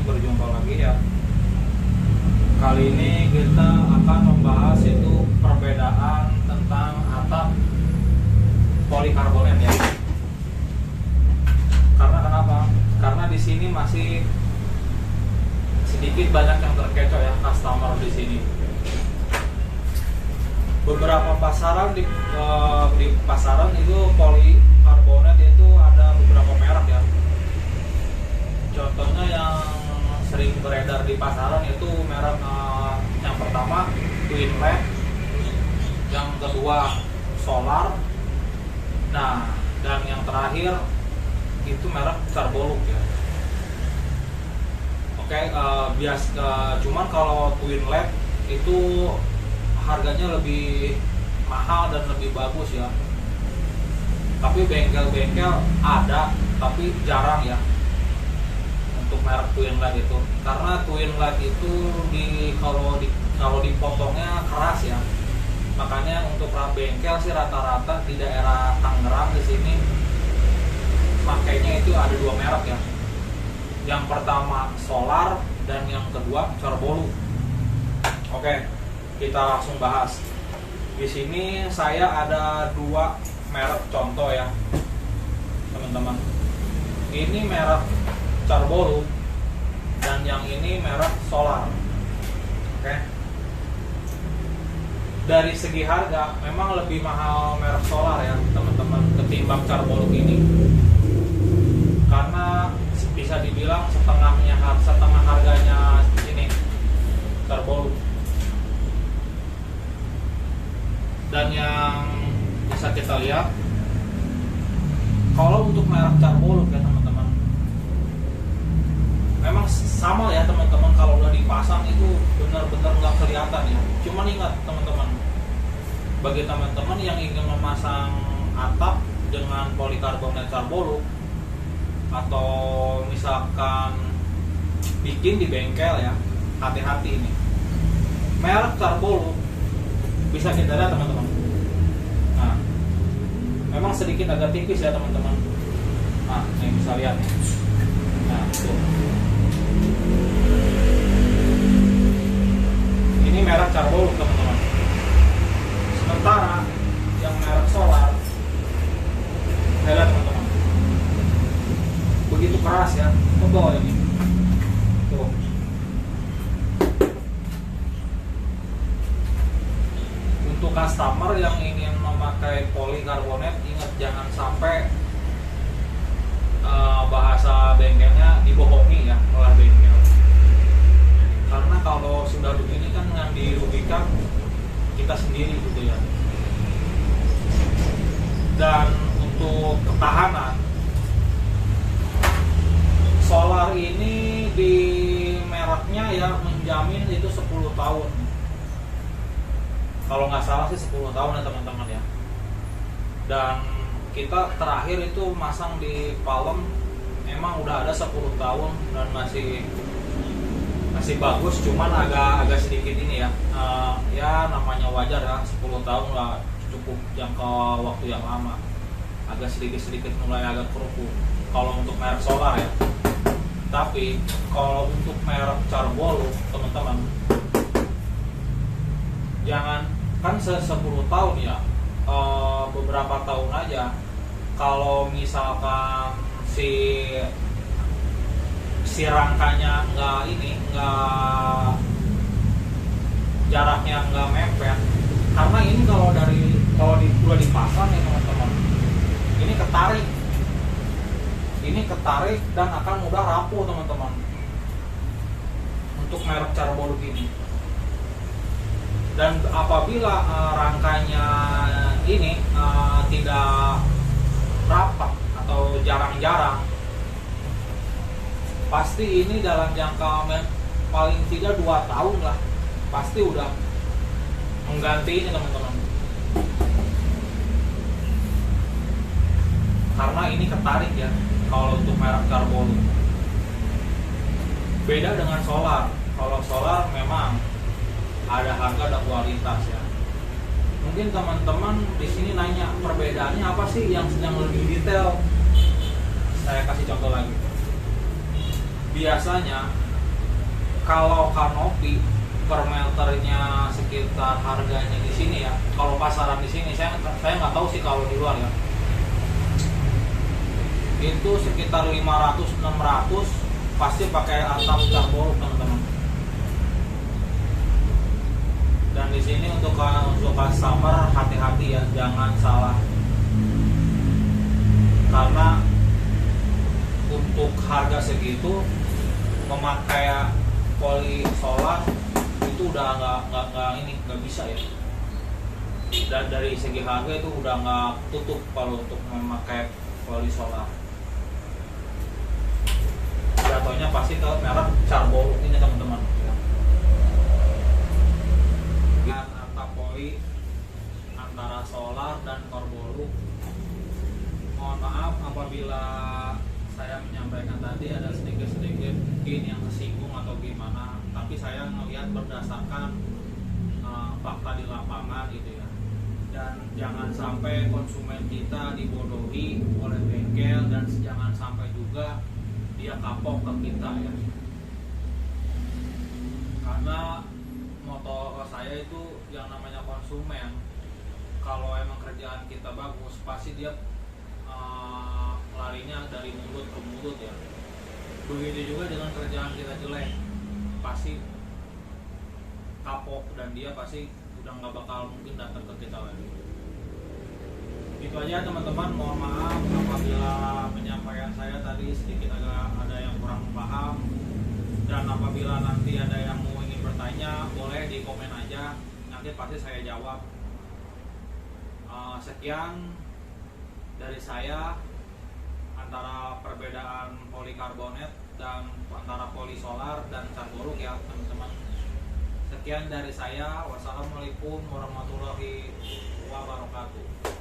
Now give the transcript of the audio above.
berjumpa lagi ya. Kali ini kita akan membahas itu perbedaan tentang atap polikarbonat ya. Karena kenapa? Karena di sini masih sedikit banyak yang terkecoh ya customer di sini. Beberapa pasaran di pasaran itu polikarbonat itu ada beberapa merek ya. Contohnya yang sering beredar di pasaran itu merek yang pertama Twin LED, yang kedua Solar, nah dan yang terakhir itu merek Carbolook ya. Oke, cuman kalau Twin LED itu harganya lebih mahal dan lebih bagus ya. Tapi bengkel-bengkel ada, tapi jarang ya untuk merek Twin LED itu. Karena Twin LED itu kalau dipotongnya keras ya. Makanya untuk bengkel sih rata-rata di daerah Tangerang di sini makanya itu ada dua merek ya. Yang pertama Solar dan yang kedua Carbolook. Oke, kita langsung bahas. Di sini saya ada dua merek contoh ya, teman-teman. Ini merek Carbolook dan yang ini merek Solar. Oke. Dari segi harga memang lebih mahal merek Solar ya, teman-teman, ketimbang Carbolook ini. Karena bisa dibilang setengah harganya ini Carbolook. Dan yang bisa kita lihat, kalau untuk merek Carbolook ya teman-teman, memang sama ya teman-teman, kalau udah dipasang itu benar-benar nggak kelihatan ya. Cuman ingat teman-teman, bagi teman-teman yang ingin memasang atap dengan polikarbonat Carbolook atau misalkan bikin di bengkel ya, hati-hati ini. Merek Carbolook bisa kita lihat teman-teman. Nah, memang sedikit agak tipis ya teman-teman. Nah, ini bisa lihat nih. Nah, tuh. Ini merek Carbolook teman-teman. Sementara yang merek Solar, lihat teman-teman, begitu keras ya, tebal ini. Tuh. Untuk customer yang ingin memakai polikarbonat, ingat jangan sampai bahasa bengkelnya dibohongi ya oleh bengkel. Karena kalau sudah begini kan yang dirugikan kita sendiri gitu ya. Dan untuk ketahanan, Solar ini di mereknya ya menjamin itu 10 tahun. Kalau nggak salah sih 10 tahun ya teman-teman ya. Dan kita terakhir itu masang di Palem emang udah ada 10 tahun dan masih bagus, cuman agak sedikit ini ya. Ya namanya wajar ya, 10 tahun lah cukup jangka waktu yang lama. Agak sedikit mulai agak keruku kalau untuk merek Solar ya. Tapi kalau untuk merek Carbolook teman-teman, jangan kan 10 tahun ya, beberapa tahun aja. Kalau misalkan si rangkanya nggak jaraknya nggak mepet, karena ini kalau udah dipasang ya teman-teman, ini ketarik dan akan mudah rapuh teman-teman untuk merek Carbolook ini. Dan apabila rangkanya ini tidak rapat atau jarang-jarang, pasti ini dalam jangka paling tidak 2 tahun lah pasti udah mengganti ini teman-teman. Karena ini ketarik ya kalau untuk merek Carbolook. Beda dengan Solar. Kalau Solar memang ada harga dan kualitas ya. Mungkin teman-teman di sini nanya perbedaannya apa sih yang lebih detail. Saya kasih contoh lagi. Biasanya Kalau kanopi per meternya sekitar harganya di sini ya, kalau pasaran di sini saya nggak tahu sih kalau di luar ya, itu sekitar 500-600 pasti pakai atap carbol teman-teman. Dan di sini untuk customer hati-hati ya, jangan salah, karena untuk harga segitu memakai poli solar itu udah nggak bisa ya. Dan dari segi harga itu udah nggak tutup kalau untuk memakai poli solar. Jatuhnya pasti ke merek carbol ini teman-teman. Atap poli antara solar dan Corbolux. Mohon maaf apabila saya menyampaikan tadi ada sedikit mungkin yang kesinggung atau gimana, tapi saya melihat berdasarkan fakta di lapangan gitu ya. Dan jangan sampai konsumen kita dibodohi oleh bengkel, dan jangan sampai juga dia kapok ke kita ya. Karena moto saya itu yang namanya konsumen, kalau emang kerjaan kita bagus pasti dia larinya dari mulut ke mulut ya. Begitu juga dengan kerjaan kita jelek, pasti kapok dan dia pasti udah nggak bakal mungkin datang ke kita lagi. Itu aja teman-teman, mohon maaf apabila penyampaian saya tadi sedikit agak ada yang kurang paham, dan apabila nanti ada yang mau ingin bertanya boleh di komen aja, nanti pasti saya jawab. Sekian dari saya antara perbedaan polikarbonet dan antara poli solar dan Corbolux ya teman-teman. Sekian dari saya, wassalamualaikum warahmatullahi wabarakatuh.